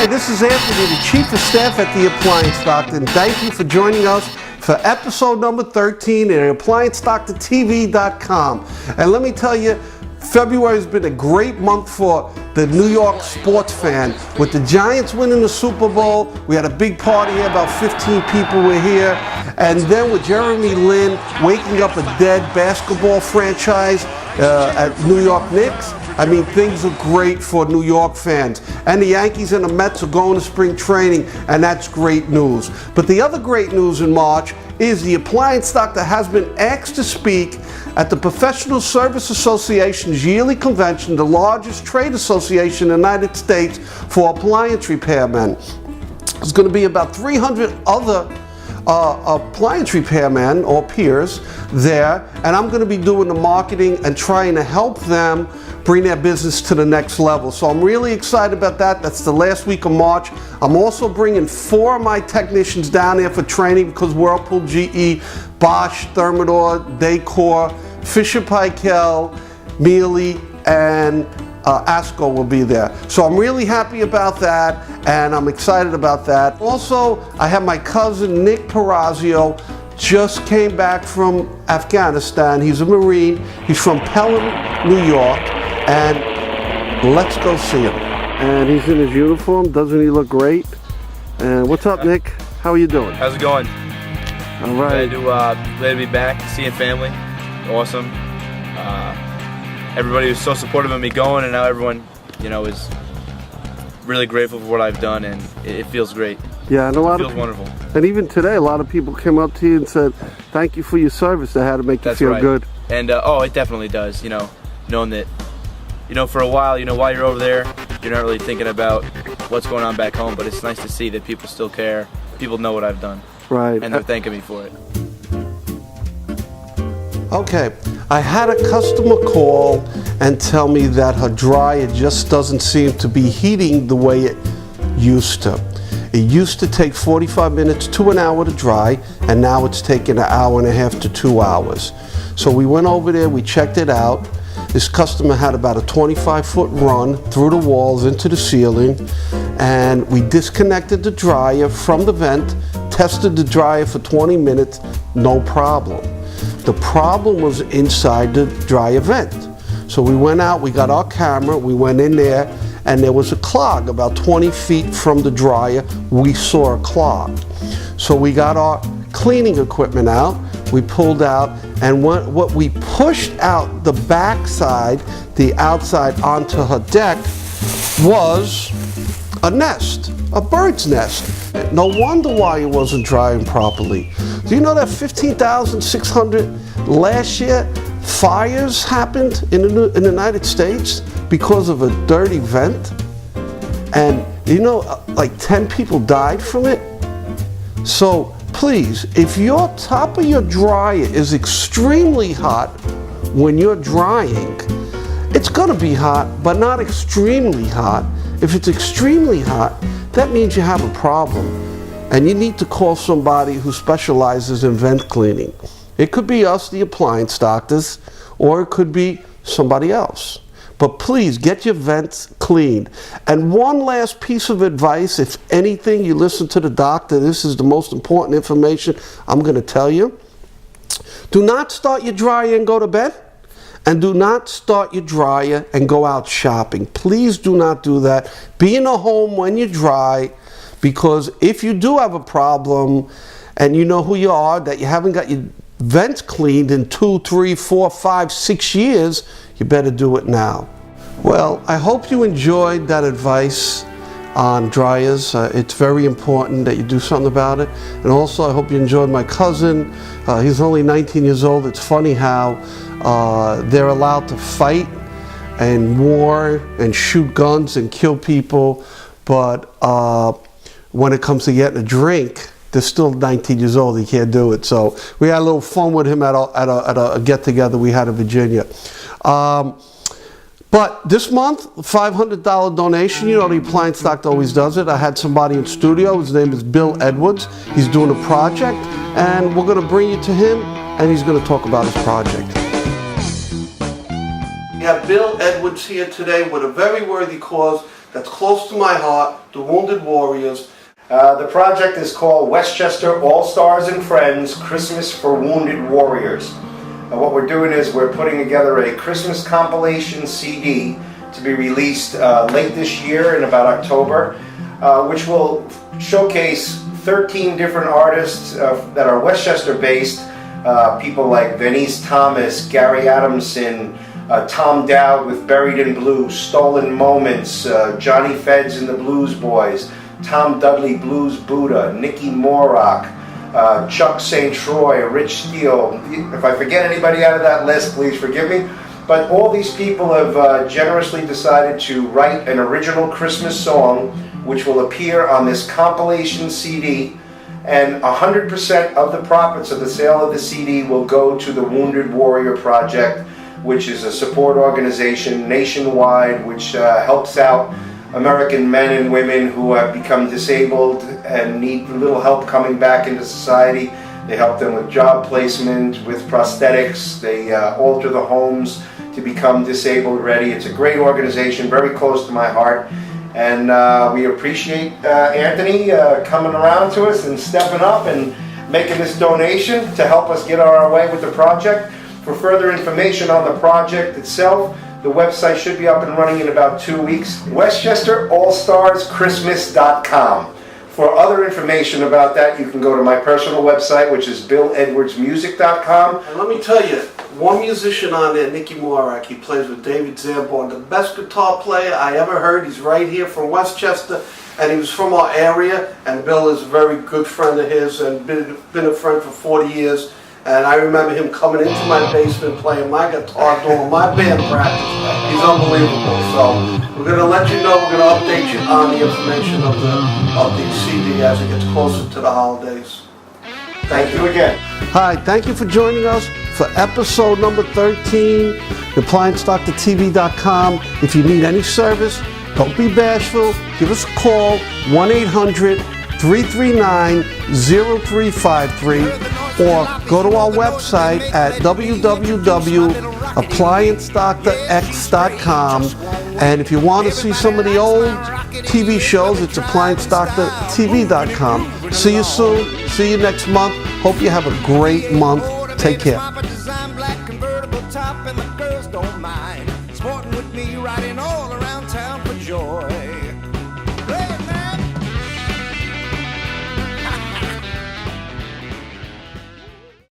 Hi, this is Anthony, the Chief of Staff at the Appliance Doctor, and thank you for joining us for episode number 13 at ApplianceDoctor-TV.com. And let me tell you, February has been a great month for the New York sports fan. With the Giants winning the Super Bowl, we had a big party here, about 15 people were here. And then with Jeremy Lin waking up a dead basketball franchise at New York Knicks, I mean, things are great for New York fans. And the Yankees and the Mets are going to spring training, and that's great news. But the other great news in March is the Appliance Doctor has been asked to speak at the Professional Service Association's yearly convention, the largest trade association in the United States for appliance repairmen. There's going to be about 300 other appliance repairmen or peers there, and I'm going to be doing the marketing and trying to help them bring their business to the next level. So I'm really excited about that. That's the last week of March. I'm also bringing 4 of my technicians down there for training because Whirlpool, GE, Bosch, Thermador, Decor, Fisher Paykel, Miele, and ASCO will be there. So I'm really happy about that, and I'm excited about that. Also, I have my cousin Nick Perazio, just came back from Afghanistan. He's a Marine. He's from Pelham, New York, and let's go see him. And he's in his uniform. Doesn't he look great? And what's up, Nick? How are you doing? How's it going? All right. Glad to be back, seeing family. Awesome. Everybody was so supportive of me going, and now everyone, is really grateful for what I've done, and it feels great. Yeah, and it feels wonderful. And even today, a lot of people came up to you and said, "Thank you for your service. That had to make you feel good." And it definitely does. Knowing that, for a while, while you're over there, you're not really thinking about what's going on back home. But it's nice to see that people still care. People know what I've done. Right. And they're thanking me for it. Okay, I had a customer call and tell me that her dryer just doesn't seem to be heating the way it used to. It used to take 45 minutes to an hour to dry, and now it's taking an hour and a half to 2 hours. So we went over there, we checked it out. This customer had about a 25-foot run through the walls into the ceiling, and we disconnected the dryer from the vent, tested the dryer for 20 minutes, no problem. The problem was inside the dryer vent. So we went out, we got our camera, we went in there, and there was a clog about 20 feet from the dryer. We saw a clog. So we got our cleaning equipment out, we pulled out, and what we pushed out the backside, the outside onto her deck, was a nest, a bird's nest. No wonder why it wasn't drying properly. Do you know that 15,600 last year fires happened in the United States because of a dirty vent? And like 10 people died from it? So please, if your top of your dryer is extremely hot when you're drying, it's gonna be hot, but not extremely hot. If it's extremely hot, that means you have a problem, and you need to call somebody who specializes in vent cleaning. It could be us, the appliance doctors, or it could be somebody else. But please get your vents cleaned. And one last piece of advice, if anything, you listen to the doctor, this is the most important information I'm going to tell you. Do not start your dryer and go to bed. And do not start your dryer and go out shopping. Please do not do that. Be in a home when you dry, because if you do have a problem and you know who you are, that you haven't got your vents cleaned in 2, 3, 4, 5, 6 years, you better do it now. Well, I hope you enjoyed that advice on dryers. It's very important that you do something about it. And also, I hope you enjoyed my cousin. He's only 19 years old. It's funny how they're allowed to fight and war and shoot guns and kill people, but when it comes to getting a drink, they're still 19 years old. He can't do it. So we had a little fun with him at a get-together we had in Virginia. But this month, $500 donation. The Appliance Doctor always does it. I had somebody in studio. His name is Bill Edwards. He's doing a project, and we're going to bring you to him, and he's going to talk about his project. We have Bill Edwards here today with a very worthy cause. that's close to my heart, the Wounded Warriors. The project is called Westchester All-Stars and Friends Christmas for Wounded Warriors. What we're doing is we're putting together a Christmas compilation CD to be released late this year in about October, which will showcase 13 different artists that are Westchester based. People like Venice Thomas, Gary Adamson, Tom Dowd with Buried in Blue, Stolen Moments, Johnny Feds and the Blues Boys, Tom Dudley Blues Buddha, Nicky Morrock, Chuck St. Troy, Rich Steele. If I forget anybody out of that list, please forgive me. But all these people have generously decided to write an original Christmas song which will appear on this compilation CD, and 100% of the profits of the sale of the CD will go to the Wounded Warrior Project, which is a support organization nationwide which helps out American men and women who have become disabled and need a little help coming back into society. They help them with job placement, with prosthetics. They alter the homes to become disabled ready. It's a great organization, very close to my heart. And we appreciate Anthony coming around to us and stepping up and making this donation to help us get on our way with the project. For further information on the project itself, the website should be up and running in about 2 weeks. WestchesterAllStarsChristmas.com. For other information about that, you can go to my personal website, which is BillEdwardsMusic.com. And let me tell you, one musician on there, Nicky Morrock, he plays with David Zambon, the best guitar player I ever heard. He's right here from Westchester, and he was from our area, and Bill is a very good friend of his and been a friend for 40 years. And I remember him coming into my basement playing my guitar during my band practice. He's unbelievable. So we're going to let you know, we're going to update you on the information of the CD as it gets closer to the holidays. Thank you again. Hi, thank you for joining us for episode number 13, ApplianceDoctor-TV.com. If you need any service, don't be bashful. Give us a call, 1-800-339-0353, or go to our website at www.ApplianceDoctor-X.com. And if you want to see some of the old TV shows, it's ApplianceDoctor-TV.com. See you soon. See you next month. Hope you have a great month. Take care.